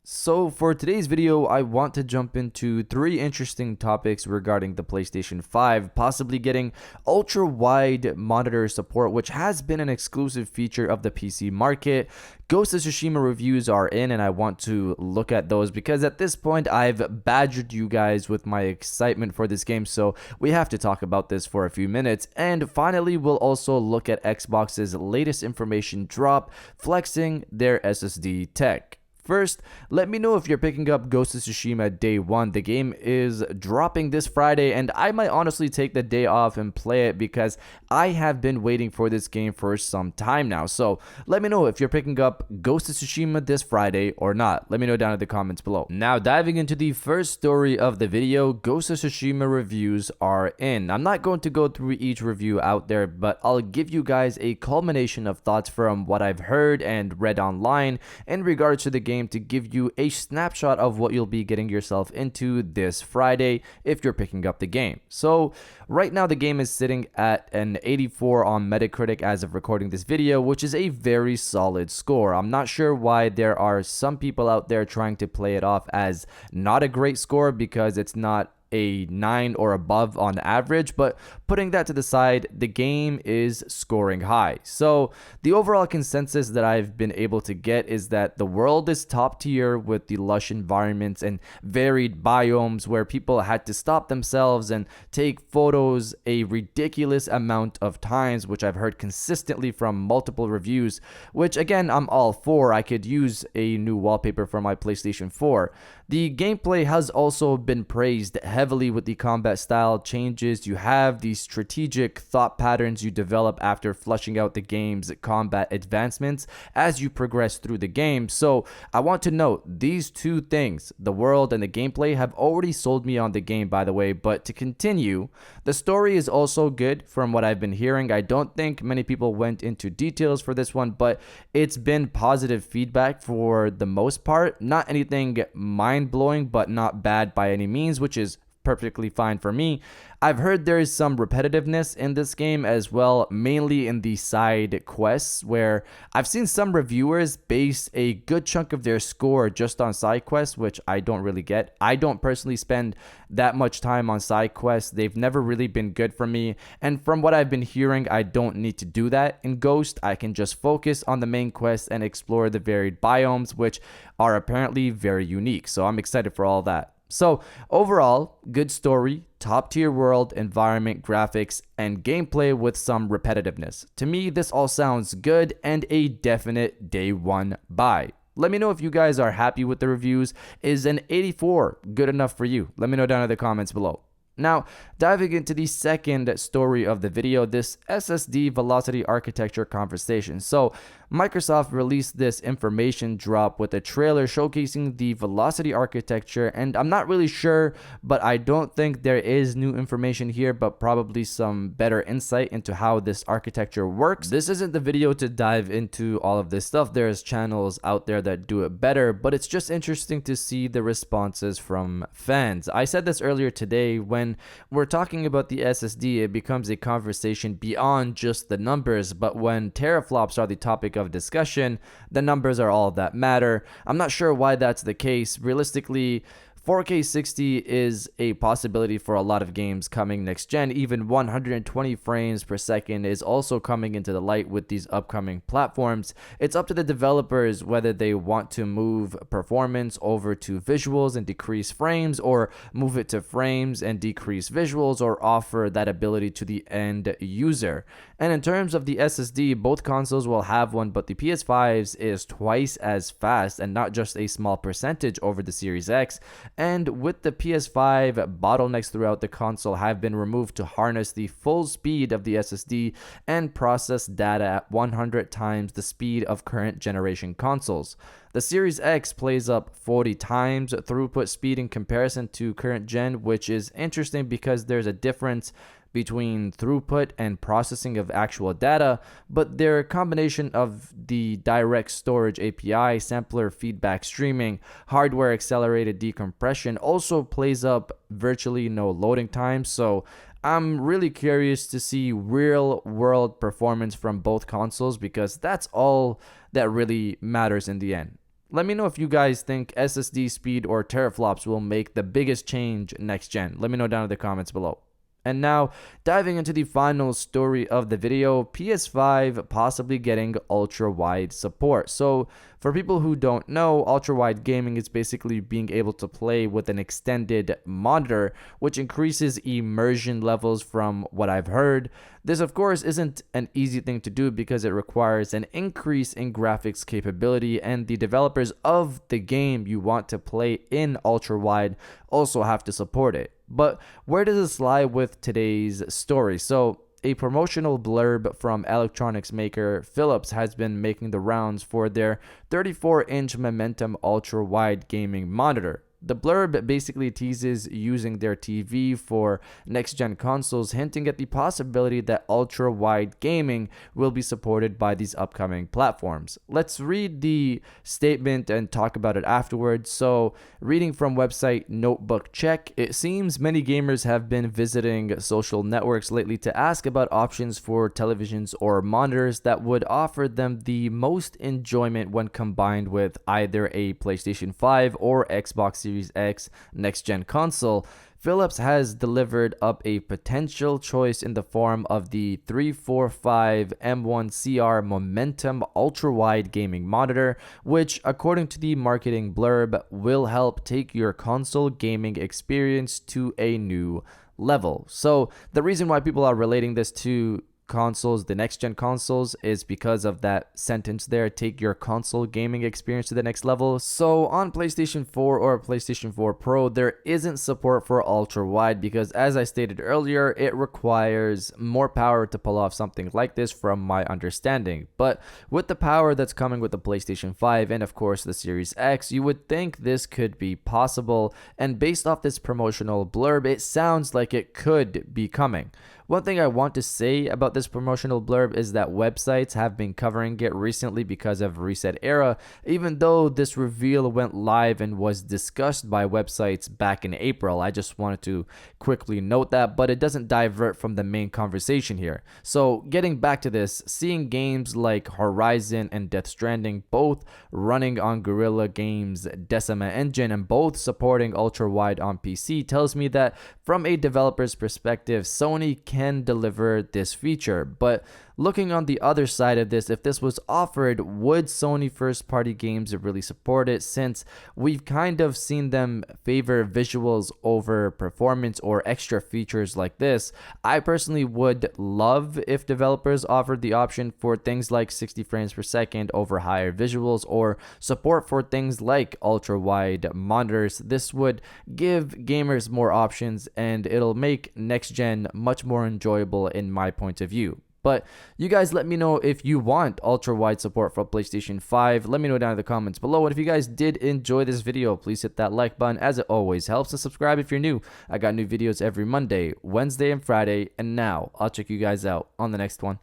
So for today's video, I want to jump into three interesting topics regarding the PlayStation 5, possibly getting ultra-wide monitor support, which has been an exclusive feature of the PC market. Ghost of Tsushima reviews are in, and I want to look at those because at this point, I've badgered you guys with my excitement for this game, so we have to talk about this for a few minutes. And finally, we'll also look at Xbox's latest information drop, flexing their SSD tech. First, let me know if you're picking up Ghost of Tsushima Day 1. The game is dropping this Friday, and I might honestly take the day off and play it because I have been waiting for this game for some time now. So let me know if you're picking up Ghost of Tsushima this Friday or not. Let me know down in the comments below. Now, diving into the first story of the video, Ghost of Tsushima reviews are in. I'm not going to go through each review out there, but I'll give you guys a culmination of thoughts from what I've heard and read online in regards to the game to give you a snapshot of what you'll be getting yourself into this Friday if you're picking up the game. So right now the game is sitting at an 84 on Metacritic as of recording this video, which is a very solid score. I'm not sure why there are some people out there trying to play it off as not a great score because it's not a 9 or above on average, but putting that to the side, the game is scoring high. So the overall consensus that I've been able to get is that the world is top tier with the lush environments and varied biomes where people had to stop themselves and take photos a ridiculous amount of times, which I've heard consistently from multiple reviews, which again, I'm all for. I could use a new wallpaper for my PlayStation 4. The gameplay has also been praised heavily with the combat style changes you have, the strategic thought patterns you develop after fleshing out the game's combat advancements as you progress through the game. So I want to note these two things, the world and the gameplay, have already sold me on the game, by the way. But to continue, the story is also good from what I've been hearing. I don't think many people went into details for this one, but it's been positive feedback for the most part. Not anything mind-blowing, but not bad by any means, which is perfectly fine for me. I've heard there is some repetitiveness in this game as well, mainly in the side quests, where I've seen some reviewers base a good chunk of their score just on side quests, which I don't really get. I don't personally spend that much time on side quests. They've never really been good for me, and from what I've been hearing, I don't need to do that in Ghost. I can just focus on the main quest and explore the varied biomes, which are apparently very unique, so I'm excited for all that. So overall, good story, top tier world, environment, graphics, and gameplay with some repetitiveness. To me, this all sounds good and a definite day one buy. Let me know if you guys are happy with the reviews. Is an 84 good enough for you? Let me know down in the comments below. Now, diving into the second story of the video, this SSD velocity architecture conversation. So, Microsoft released this information drop with a trailer showcasing the velocity architecture, and I'm not really sure, but I don't think there is new information here, but probably some better insight into how this architecture works. This isn't the video to dive into all of this stuff. There's channels out there that do it better, but it's just interesting to see the responses from fans. I said this earlier today, when we're talking about the SSD, it becomes a conversation beyond just the numbers, but when teraflops are the topic of discussion, the numbers are all that matter. I'm not sure why that's the case. Realistically, 4K 60 is a possibility for a lot of games coming next gen. Even 120 frames per second is also coming into the light with these upcoming platforms. It's up to the developers whether they want to move performance over to visuals and decrease frames, or move it to frames and decrease visuals, or offer that ability to the end user. And in terms of the SSD, both consoles will have one, but the PS5's is twice as fast and not just a small percentage over the Series X. And with the PS5, bottlenecks throughout the console have been removed to harness the full speed of the SSD and process data at 100 times the speed of current generation consoles. The Series X plays up 40 times throughput speed in comparison to current gen, which is interesting because there's a difference between throughput and processing of actual data, but their combination of the direct storage API, sampler feedback streaming, hardware accelerated decompression also plays up virtually no loading time. So I'm really curious to see real world performance from both consoles because that's all that really matters in the end. Let me know if you guys think SSD speed or teraflops will make the biggest change next gen. Let me know down in the comments below. And now, diving into the final story of the video, PS5 possibly getting ultra-wide support. So, for people who don't know, ultra-wide gaming is basically being able to play with an extended monitor, which increases immersion levels from what I've heard. This, of course, isn't an easy thing to do because it requires an increase in graphics capability, and the developers of the game you want to play in ultra-wide also have to support it. But where does this lie with today's story? So, a promotional blurb from electronics maker Philips has been making the rounds for their 34-inch Momentum ultra-wide gaming monitor. The blurb basically teases using their TV for next-gen consoles, hinting at the possibility that ultra-wide gaming will be supported by these upcoming platforms. Let's read the statement and talk about it afterwards. So, reading from website Notebook Check, it seems many gamers have been visiting social networks lately to ask about options for televisions or monitors that would offer them the most enjoyment when combined with either a PlayStation 5 or Xbox Series X next-gen console. Philips has delivered up a potential choice in the form of the 345 M1CR Momentum ultra-wide gaming monitor, which, according to the marketing blurb, will help take your console gaming experience to a new level. So the reason why people are relating this to consoles, the next gen consoles, is because of that sentence there, take your console gaming experience to the next level. So on PlayStation 4 or PlayStation 4 Pro, there isn't support for ultra wide because, as I stated earlier, it requires more power to pull off something like this from my understanding. But with the power that's coming with the PlayStation 5 and of course the Series X, you would think this could be possible, and based off this promotional blurb, it sounds like it could be coming. One thing I want to say about this promotional blurb is that websites have been covering it recently because of Reset Era, even though this reveal went live and was discussed by websites back in April. I just wanted to quickly note that, but it doesn't divert from the main conversation here. So getting back to this, seeing games like Horizon and Death Stranding both running on Guerrilla Games' Decima engine and both supporting ultra-wide on PC tells me that from a developer's perspective, Sony can deliver this feature. But looking on the other side of this, if this was offered, would Sony first-party games really support it, since we've kind of seen them favor visuals over performance or extra features like this? I personally would love if developers offered the option for things like 60 frames per second over higher visuals or support for things like ultra-wide monitors. This would give gamers more options and it'll make next-gen much more enjoyable in my point of view. But you guys let me know if you want ultra-wide support for PlayStation 5. Let me know down in the comments below. And if you guys did enjoy this video, please hit that like button, as it always helps. And subscribe if you're new. I got new videos every Monday, Wednesday, and Friday. And now, I'll check you guys out on the next one.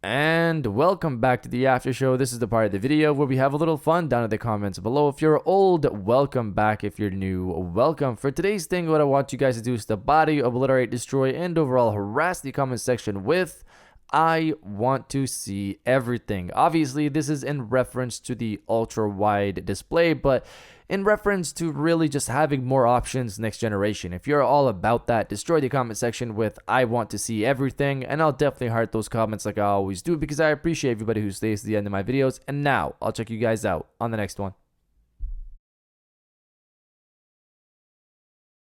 And welcome back to the after show. This is the part of the video where we have a little fun down in the comments below. If you're old, welcome back. If you're new, welcome. For today's thing, what I want you guys to do is to body, obliterate, destroy, and overall harass the comment section with I want to see everything. Obviously, this is in reference to the ultra-wide display, but in reference to really just having more options next generation. If you're all about that, destroy the comment section with I want to see everything, and I'll definitely heart those comments like I always do because I appreciate everybody who stays to the end of my videos. And now, I'll check you guys out on the next one.